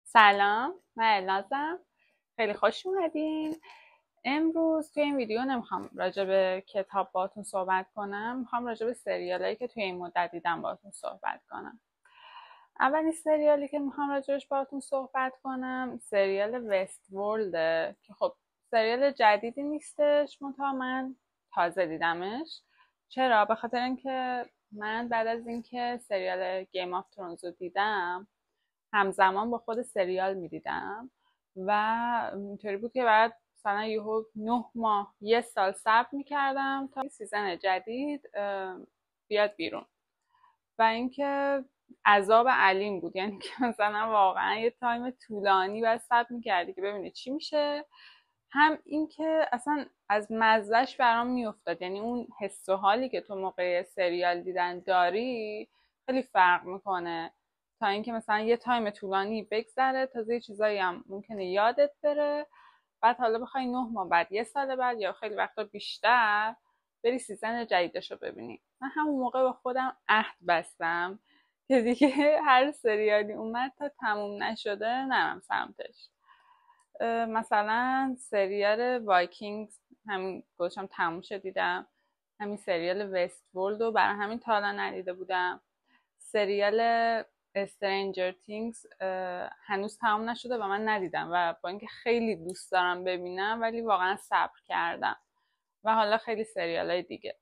سلام، من النازم. خیلی خوش اومدین. امروز توی این ویدیو نمیخوام راجع به کتاب باهاتون صحبت کنم، میخوام راجع به سریالایی که توی این مدت دیدم باهاتون صحبت کنم. اولین سریالی که میخوام راجعش باهاتون صحبت کنم سریال وست ورلده که خب سریال جدیدی نیستش، منتها من تازه دیدمش. چرا؟ به خاطر اینکه من بعد از اینکه سریال گیم آف ترونز رو دیدم همزمان با خود سریال میدیدم و اینطوری بود که بعد مثلا یهو 9 ماه 1 سال صبر میکردم تا سیزن جدید بیاد بیرون و اینکه عذاب علیم بود. یعنی که مثلا واقعا یه تایم طولانی بعد صبر میکردی که ببینی چی میشه. هم اینکه اصلا از مزهش برام میافتاد، یعنی اون حس و حالی که تو موقع سریال دیدن داری خیلی فرق میکنه تا اینکه مثلا یه تایم طولانی بگذره تازه یه چیزایی هم ممکنه یادت بره، بعد حالا بخوای 9 ماه بعد 1 سال بعد یا خیلی وقتا بیشتر بری سیزن جدیدش رو ببینی. من همون موقع با خودم عهد بستم که دیگه هر سریالی اومد تا تموم نشده نرم سمتش. مثلا سریال وایکینگز همین گذاشتم تموم شد دیدم، همین سریال وست ورلد رو برای همین تا حالا ندیده بودم. سریال استرنجر تینگز هنوز تمام نشده و من ندیدم و با اینکه خیلی دوست دارم ببینم ولی واقعا صبر کردم. و حالا خیلی سریال های دیگه.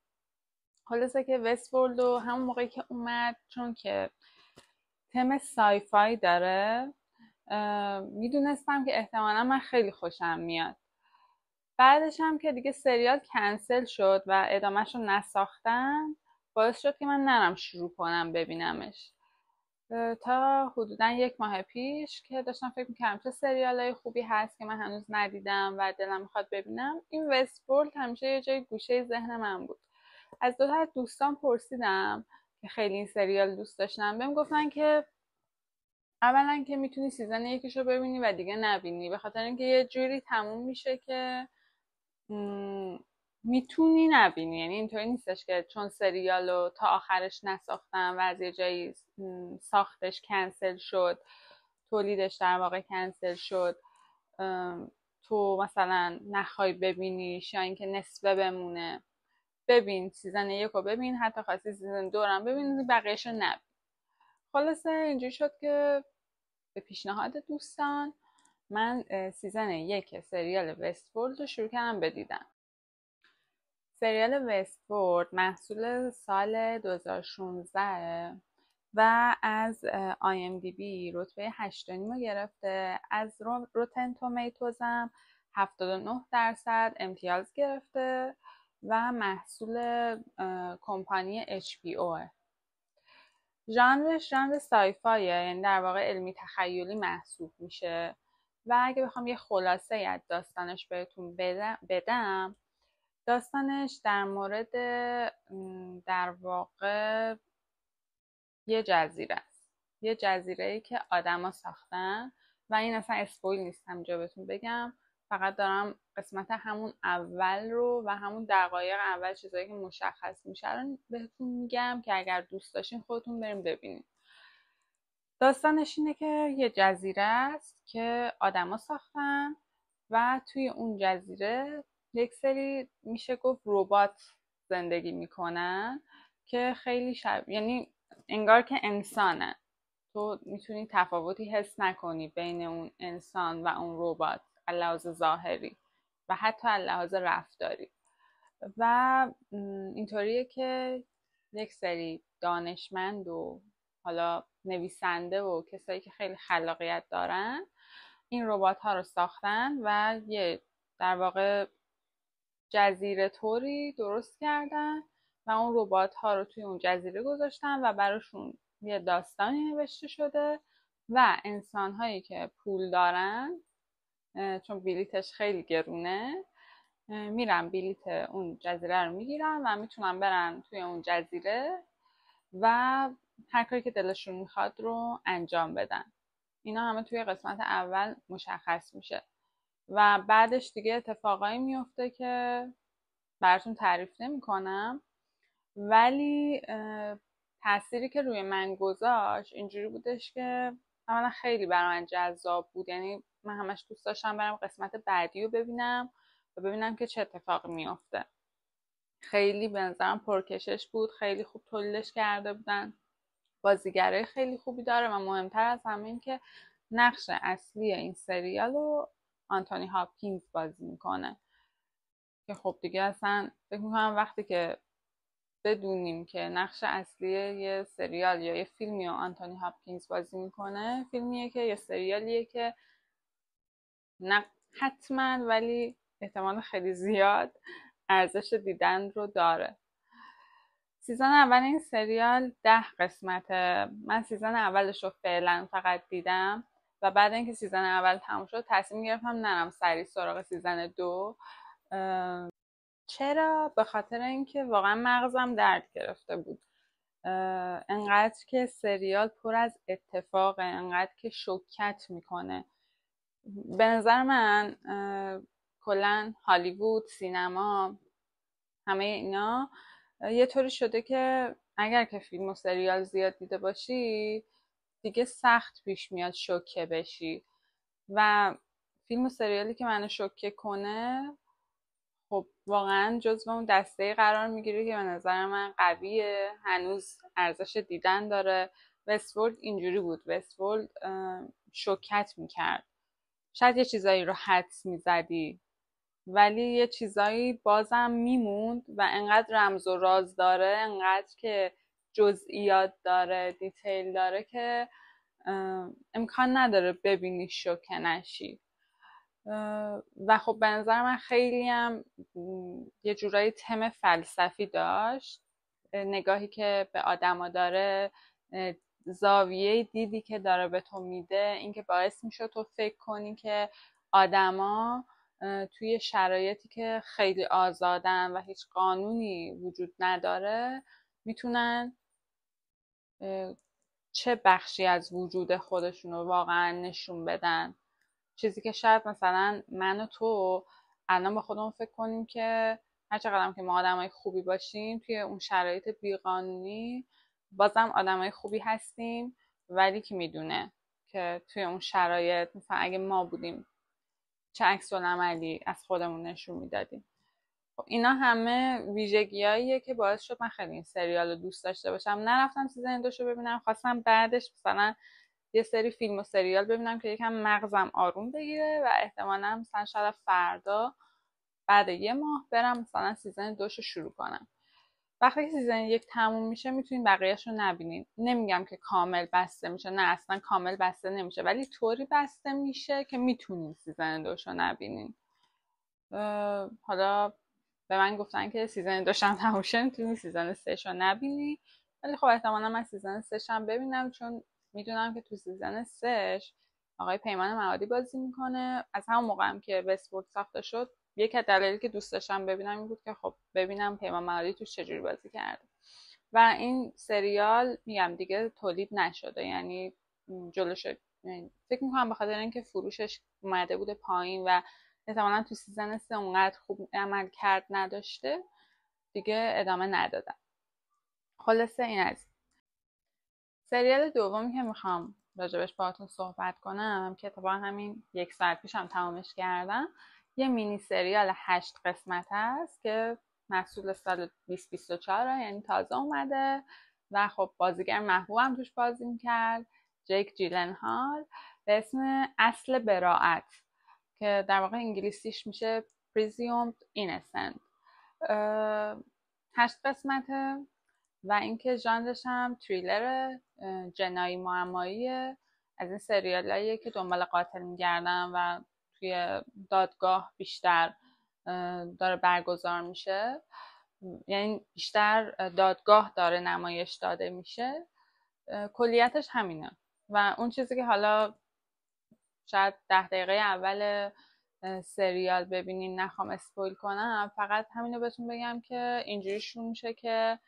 خلاصه که وست ورلد رو همون موقعی که اومد، چون که تم سایفای داره، میدونستم که احتمالا من خیلی خوشم میاد. بعدش هم که دیگه سریال کنسل شد و ادامهش رو نساختن باعث شد که من نرم شروع کنم ببینمش تا حدودا 1 ماه پیش که داشتم فکر میکردم چه سریال های خوبی هست که من هنوز ندیدم و دلم میخواد ببینم. این وستورلد همیشه یه جای گوشه ذهن من بود. از دو تا از دوستان پرسیدم که خیلی این سریال دوست داشتن، بهم گفتن که اولا که میتونی سیزن یکیشو ببینی و دیگه نبینی، به خاطر اینکه یه جوری تموم میشه که میتونی نبینی. یعنی اینطوری نیستش که چون سریالو تا آخرش نساختن و از یه جایی ساختش کنسل شد، تولیدش در واقع کنسل شد، تو مثلا نخوای ببینیش یا اینکه نصفه بمونه. ببین سیزن 1 رو ببین، حتی خواستی سیزن 2 هم ببین، بقیهشو نبین. خلاصه اینجوری شد که به پیشنهاد دوستان من سیزن 1 سریال وستفورد رو شروع کردم بدیدن. سریال وستفورد محصول سال 2016 و از IMDb رتبه 8.5 رو گرفته. از روتن تومیتوز هم 79% امتیاز گرفته و محصول کمپانی HBO. ژانرش ژانر سایفایه، یعنی در واقع علمی تخیلی محسوب میشه و اگه بخوام یه خلاصه از داستانش بهتون بدم، داستانش در مورد در واقع یه جزیره است، یه جزیره‌ای که آدما ساختن و این اصلا اسپویل نیست همینجا بهتون بگم، فقط دارم قسمت همون اول رو و همون دقایق اول چیزایی که مشخص میشه رو بهتون میگم که اگر دوست داشتین خودتون بریم ببینید. داستانش اینه که یه جزیره است که آدما ساختن و توی اون جزیره یک سری میشه گفت ربات زندگی میکنن که خیلی یعنی انگار که انسانن. تو میتونی تفاوتی حس نکنی بین اون انسان و اون ربات از لحاظ ظاهری و حتی از لحاظ رفتاری. و اینطوریه که یک سری دانشمند و حالا نویسنده و کسایی که خیلی خلاقیت دارن این ربات ها رو ساختن و یه در واقع جزیره طوری درست کردن و اون ربات ها رو توی اون جزیره گذاشتن و براشون یه داستانی نوشته شده و انسان هایی که پول دارن، چون بلیتش خیلی گرونه، میرن بلیت اون جزیره رو میگیرن و میتونن برن توی اون جزیره و هر کاری که دلشون میخواد رو انجام بدن. اینا همه توی قسمت اول مشخص میشه و بعدش دیگه اتفاقایی میفته که براتون تعریف نمیکنم، ولی تأثیری که روی من گذاشت اینجوری بودش که اولا خیلی برای من جذاب بود، یعنی من همش دوست داشتم برم قسمت بعدی رو ببینم و ببینم که چه اتفاقی میفته. خیلی به نظرم پرکشش بود، خیلی خوب تولیدش کرده بودن، بازیگرای خیلی خوبی داره و مهمتر از همه این که نقش اصلی این سریال رو آنتونی هاپکینز بازی میکنه که خب دیگه اصلا فکر میکنم وقتی که بدونیم که نقش اصلی یه سریال یا یه فیلمی رو آنتونی هاپکینز بازی میکنه، فیلمیه که یه سریالیه که نه حتما ولی احتمال خیلی زیاد ارزش دیدن رو داره. سیزن اول این سریال 10 قسمته. من سیزن اولش رو فعلا فقط دیدم و بعد اینکه سیزن اول تموم شد تصمیم گرفتم نرم سریع سراغ سیزن 2. چرا؟ به خاطر اینکه واقعا مغزم درد گرفته بود. انقدر که سریال پر از اتفاقه، انقدر که شوکت میکنه. به نظر من کلا هالیوود، سینما، همه اینا یه طوری شده که اگر که فیلم و سریال زیاد دیده باشی دیگه سخت پیش میاد شوکه بشی و فیلم و سریالی که منو شوکه کنه خب واقعا جزو اون دسته قرار میگیره که به نظر من قویه، هنوز ارزش دیدن داره. وستورلد اینجوری بود، وستورلد شوکت میکرد، شاید یه چیزایی رو حدس میزدی ولی یه چیزایی بازم میموند و انقدر رمز و راز داره، انقدر که جزئیات داره، دیتیل داره که امکان نداره ببینی شوکه نشی. و خب به نظر من خیلی هم یه جورایی تم فلسفی داشت، نگاهی که به آدما داره، زاویه دیدی که داره به تو میده، اینکه باعث میشه تو فکر کنی که آدما توی شرایطی که خیلی آزادن و هیچ قانونی وجود نداره میتونن چه بخشی از وجود خودشون رو واقعا نشون بدن. چیزی که شاید مثلا من و تو الان با خودمون فکر کنیم که هر چقدر که ما آدمای خوبی باشیم توی اون شرایط بیقانونی بازم آدمای خوبی هستیم، ولی که میدونه که توی اون شرایط مثلا اگه ما بودیم چه عکس‌العملی از خودمون نشون میدادیم. خب اینا همه ویژگیاییه که باعث شد من خیلی این سریال رو دوست داشته باشم. نرفتم سیزن 2 رو ببینم، خواستم بعدش مثلا یه سری فیلم و سریال ببینم که یکم مغزم آروم بگیره و احتمالا مثلا شاید فردا بعد یه ماه برم مثلا سیزن 2 رو شروع کنم. وقتی که سیزن 1 تموم میشه میتونین بقیهش رو نبینین. نمیگم که کامل بسته میشه، نه اصلا کامل بسته نمیشه، ولی طوری بسته میشه که میتونین سیزن 2 رو نبینین. حالا به من گفتن که سیزن 2 هم تموم شد میتونی سیزن 3 رو نبینی، ولی خب احتمالا من سیزن 3 هم ببینم چون میدونم که تو سیزن 3 آقای پیمان معادی بازی میکنه. از همون موقع هم که وستورد ساخته شد یک از دلایلی که دوست داشتم ببینم این بود که خب ببینم پیمان معادی توش چجوری بازی کرده. و این سریال میگم دیگه تولید نشده، یعنی جلوش فکر میکنم به خاطر اینکه فروشش اومده بوده پایین و احتمالا تو سیزن 3 اونقدر خوب عمل کرد نداشته دیگه ادامه ندادم. خلاصه این از سریال دومی که میخوام راجبش باهاتون صحبت کنم که اتفاقا همین 1 ساعت پیشم تمامش کردم. یه مینی سریال 8 قسمت هست که محصول سال 2024 یعنی تازه اومده و خب بازیگر محبوبم توش بازی میکرد، جیک جیلنهال، به اسم اصل براءت که در واقع انگلیسیش میشه Presumed Innocent. 8 قسمته و اینکه ژانرش هم تریلر جنایی معماییه، از این سریالاییه که دنبال قاتل میگردن و توی دادگاه بیشتر داره برگزار میشه، یعنی بیشتر دادگاه داره نمایش داده میشه. کلیتش همینه و اون چیزی که حالا شاید 10 دقیقه اول سریال ببینین نخوام اسپویل کنم، فقط همینو بهتون بگم که اینجوری شروع میشه که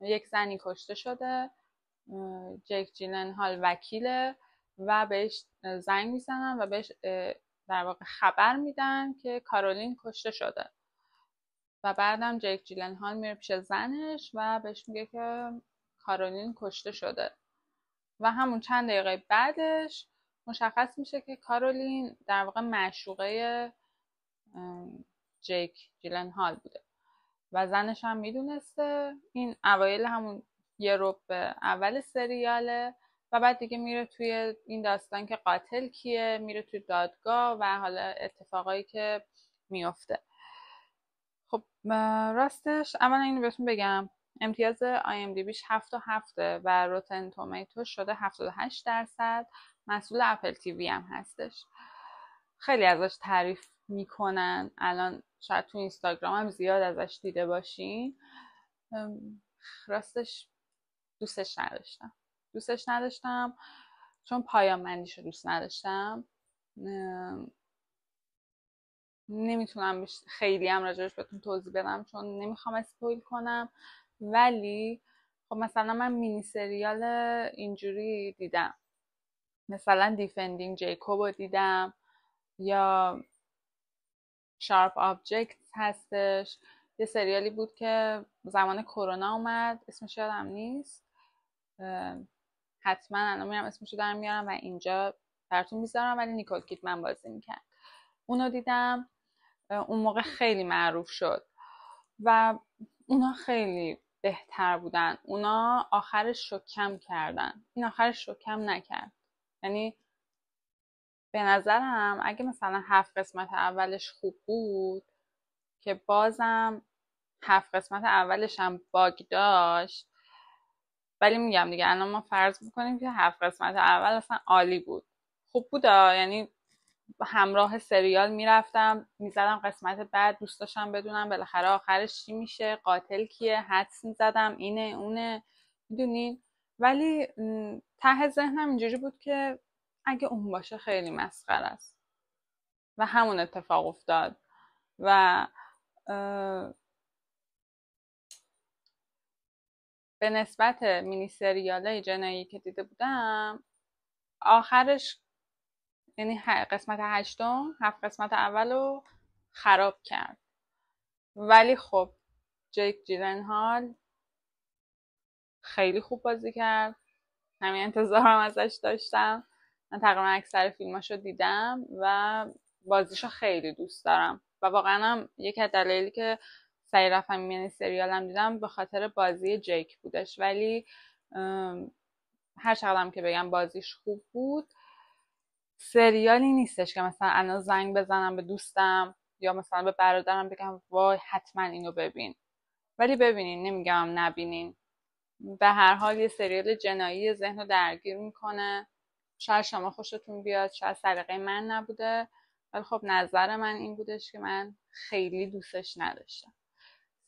یک زنی کشته شده، جیک جیلنهال وکیله و بهش زنگ میزنن و بهش در واقع خبر میدن که کارولین کشته شده و بعدم جیک جیلنهال میره پیش زنش و بهش میگه که کارولین کشته شده و همون چند دقیقه بعدش مشخص میشه که کارولین در واقع معشوقه جیک جیلنهال بوده و زنش هم میدونسته. این اوایل همون یه ربع اول سریاله و بعد دیگه میره توی این داستان که قاتل کیه، میره توی دادگاه و حالا اتفاقایی که میفته. خب راستش اولا اینو بهتون بگم، امتیاز IMDbش 7.7 و روتن تومیتو شده 78%. مسئول اپل تیوی هم هستش. خیلی ازش تعریف میکنن، الان شاید تو اینستاگرام هم زیاد ازش دیده باشین. راستش دوستش نداشتم چون پایان بندیشو دوست نداشتم. نمیتونم خیلی هم راجعش بهتون توضیح بدم چون نمیخوام اسپویل کنم، ولی خب مثلا من مینی سریال اینجوری دیدم، مثلا دیفندینگ جیکوب رو دیدم یا شارپ آبجکت هستش، یه سریالی بود که زمان کرونا اومد، اسمش یادم نیست، حتما الان میرم اسمشو در میارم و اینجا براتون میذارم، ولی نیکول کیدمن بازی میکرد. اونو دیدم، اون موقع خیلی معروف شد و اونا خیلی بهتر بودن. اونا آخرش شوکم کردن، این آخرش شوکم نکرد. یعنی به نظرم اگه مثلا 7 قسمت اولش خوب بود که بازم 7 قسمت اولش هم باگ داشت، ولی میگم دیگه الان ما فرض میکنیم که 7 قسمت اول اصلا عالی بود، خوب بود، یعنی همراه سریال میرفتم میزدم قسمت بعد، دوست داشتم بدونم بالاخره آخرش چی میشه، قاتل کیه، حدس میزدم اینه اونه، میدونین. ولی ته ذهنم اینجوری بود که اگه اون باشه خیلی مسخره است و همون اتفاق افتاد. و به نسبت مینی سریالای جنایی که دیده بودم، آخرش یعنی قسمت 8 7 قسمت اولو خراب کرد. ولی خب جیک جیلنهال خیلی خوب بازی کرد، همین انتظارم ازش داشتم. من تقریبا اکثر فیلماشو دیدم و بازیشو خیلی دوست دارم و واقعا هم یکی از دلایلی که سعی رفتم یعنی سریالم دیدم به خاطر بازی جیک بودش. ولی هر چقدرم که بگم بازیش خوب بود، سریالی نیستش که مثلا الان زنگ بزنم به دوستم یا مثلا به برادرم بگم وای حتما اینو ببین. ولی ببینین، نمیگم نبینین. به هر حال یه سریال جنایی ذهن رو درگیر میکنه. شاید شما خوشتون بیاد، شاید سلیقه من نبوده، ولی خب نظر من این بودش که من خیلی دوستش نداشتم.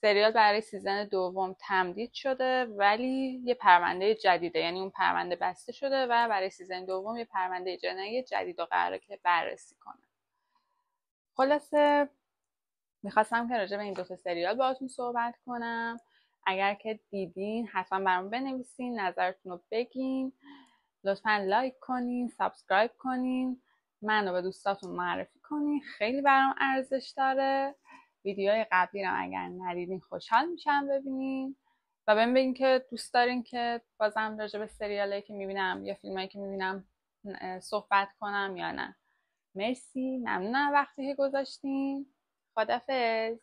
سریال برای سیزن دوم تمدید شده ولی یه پرونده جدیده، یعنی اون پرونده بسته شده و برای سیزن دوم یه پرونده جنایی جدید رو قراره که بررسی کنه. خلاصه میخواستم که راجع به این دوتا سریال باهاتون صحبت کنم. اگر که دیدین حتما برام بنویسین، نظرتون رو بگین، لطفا لایک کنین، سابسکرایب کنین، منو به دوستاتون معرفی کنین، خیلی برام ارزش داره. ویدیوهای قبلی رو اگر ندیدین خوشحال میشم ببینین و بهم بگین که دوست دارین که بازم راجع به سریالایی که میبینم یا فیلمایی که میبینم صحبت کنم یا نه. مرسی، ممنونم وقتی که گذاشتین. خدافظ.